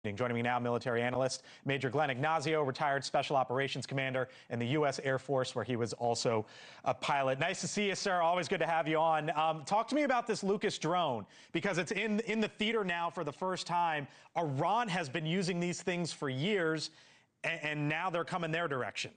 Joining me now, military analyst Major Glenn Ignazio, retired Special Operations Commander in the U.S. Air Force, where he was also a pilot. Nice to see you, sir. Always good to have you on. Talk to me about this Lucas drone, because it's in the theater now for the first time. Iran has been using these things for years, and now they're coming their direction.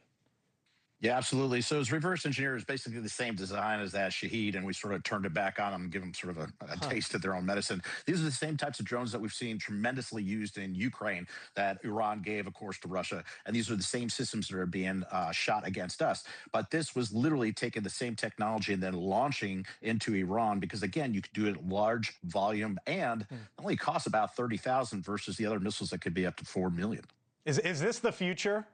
Yeah, absolutely. So it's reverse engineered is basically the same design as that Shahed, and we sort of turned it back on them and give them sort of a taste of their own medicine. These are the same types of drones that we've seen tremendously used in Ukraine that Iran gave, of course, to Russia. And these are the same systems that are being shot against us. But this was literally taking the same technology and then launching into Iran because, again, you could do it at large volume and only costs about 30,000 versus the other missiles that could be up to 4 million. Is this the future?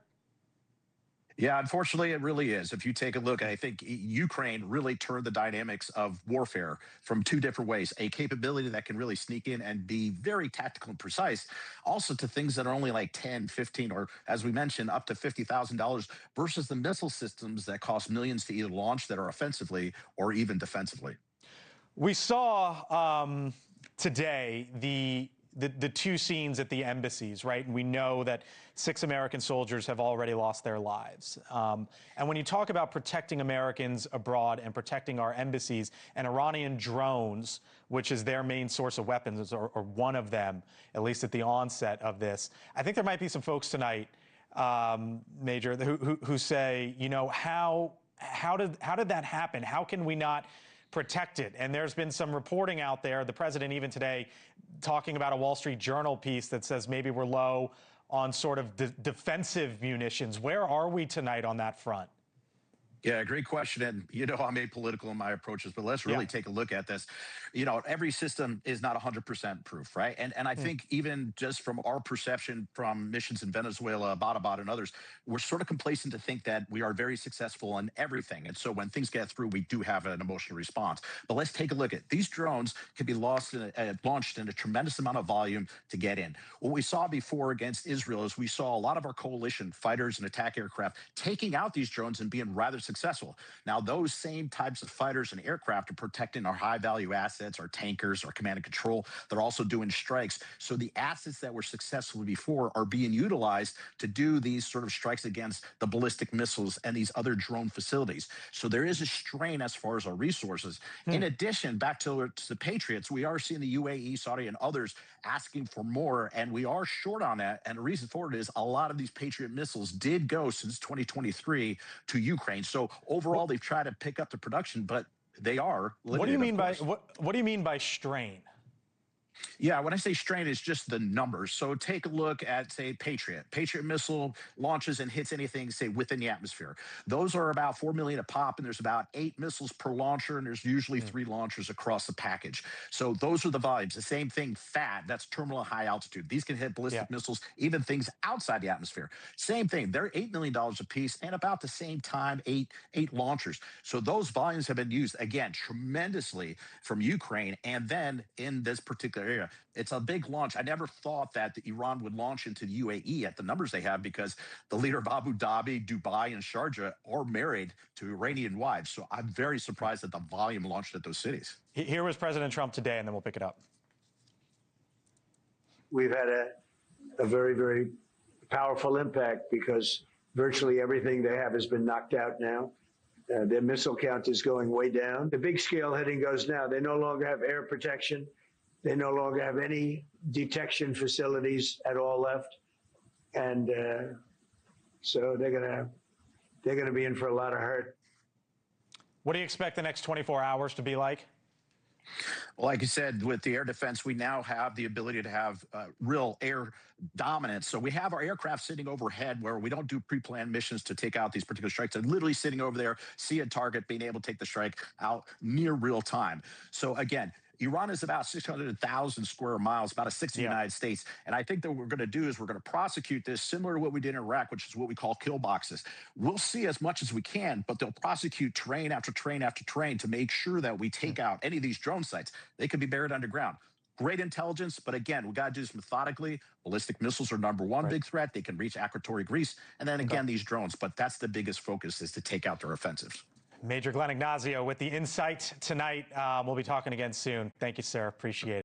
Yeah, unfortunately, it really is. If you take a look, I think Ukraine really turned the dynamics of warfare from two different ways. A capability that can really sneak in and be very tactical and precise, also to things that are only like 10, 15, or as we mentioned, up to $50,000 versus the missile systems that cost millions to either launch that are offensively or even defensively. We saw today the two scenes at the embassies, right? And we know that 6 American soldiers have already lost their lives. And when you talk about protecting Americans abroad and protecting our embassies, and Iranian drones, which is their main source of weapons, or one of them, at least at the onset of this, I think there might be some folks tonight, Major, who say, you know, how did that happen? How can we not protect it? And there's been some reporting out there, the president even today talking about a Wall Street Journal piece that says maybe we're low on sort of defensive munitions. Where are we tonight on that front? Yeah, great question. And, you know, I'm apolitical in my approaches, but let's really take a look at this. You know, every system is not 100% proof, right? And I think even just from our perception from missions in Venezuela, Abbottabad, and others, we're sort of complacent to think that we are very successful in everything. And so when things get through, we do have an emotional response. But let's take a look at these drones can be launched in a tremendous amount of volume to get in. What we saw before against Israel is we saw a lot of our coalition fighters and attack aircraft taking out these drones and being rather successful. Now, those same types of fighters and aircraft are protecting our high-value assets, our tankers, our command and control. They're also doing strikes. So the assets that were successful before are being utilized to do these sort of strikes against the ballistic missiles and these other drone facilities. So there is a strain as far as our resources. In addition, back to the Patriots, we are seeing the UAE, Saudi, and others asking for more, and we are short on that. And the reason for it is a lot of these Patriot missiles did go since 2023 to Ukraine. So overall, they've tried to pick up the production, but they are limited. What do you mean by what do you mean by strain? Yeah, when I say strain, it's just the numbers. So take a look at, say, Patriot. Patriot missile launches and hits anything, say, within the atmosphere. Those are about 4 million a pop, and there's about 8 missiles per launcher, and there's usually 3 launchers across the package. So those are the volumes. The same thing, THAAD, that's terminal high altitude. These can hit ballistic missiles, even things outside the atmosphere. Same thing. They're $8 million a piece, and about the same time, eight launchers. So those volumes have been used, again, tremendously from Ukraine, and then in this particular area. It's a big launch. I never thought that Iran would launch into the UAE at the numbers they have, because the leader of Abu Dhabi, Dubai, and Sharjah are married to Iranian wives. So I'm very surprised that the volume launched at those cities. Here was President Trump today, and then we'll pick it up. We've had a very, very powerful impact because virtually everything they have has been knocked out now. Their missile count is going way down. The big scale heading goes now. They no longer have air protection. They no longer have any detection facilities at all left, and so they're gonna be in for a lot of hurt. What do you expect the next 24 hours to be like? Well, like you said, with the air defense, we now have the ability to have real air dominance. So we have our aircraft sitting overhead where we don't do pre-planned missions to take out these particular strikes. They're literally sitting over there, see a target, being able to take the strike out near real time. So again, Iran is about 600,000 square miles, about a sixth of the United States. And I think that what we're going to do is we're going to prosecute this similar to what we did in Iraq, which is what we call kill boxes. We'll see as much as we can, but they'll prosecute terrain after terrain after terrain to make sure that we take out any of these drone sites. They could be buried underground. Great intelligence, but again, we got to do this methodically. Ballistic missiles are #1 big threat. They can reach Equatorial Greece. And then again, these drones. But that's the biggest focus, is to take out their offensives. Major Glenn Ignazio with the insight tonight. We'll be talking again soon. Thank you, sir. Appreciate it.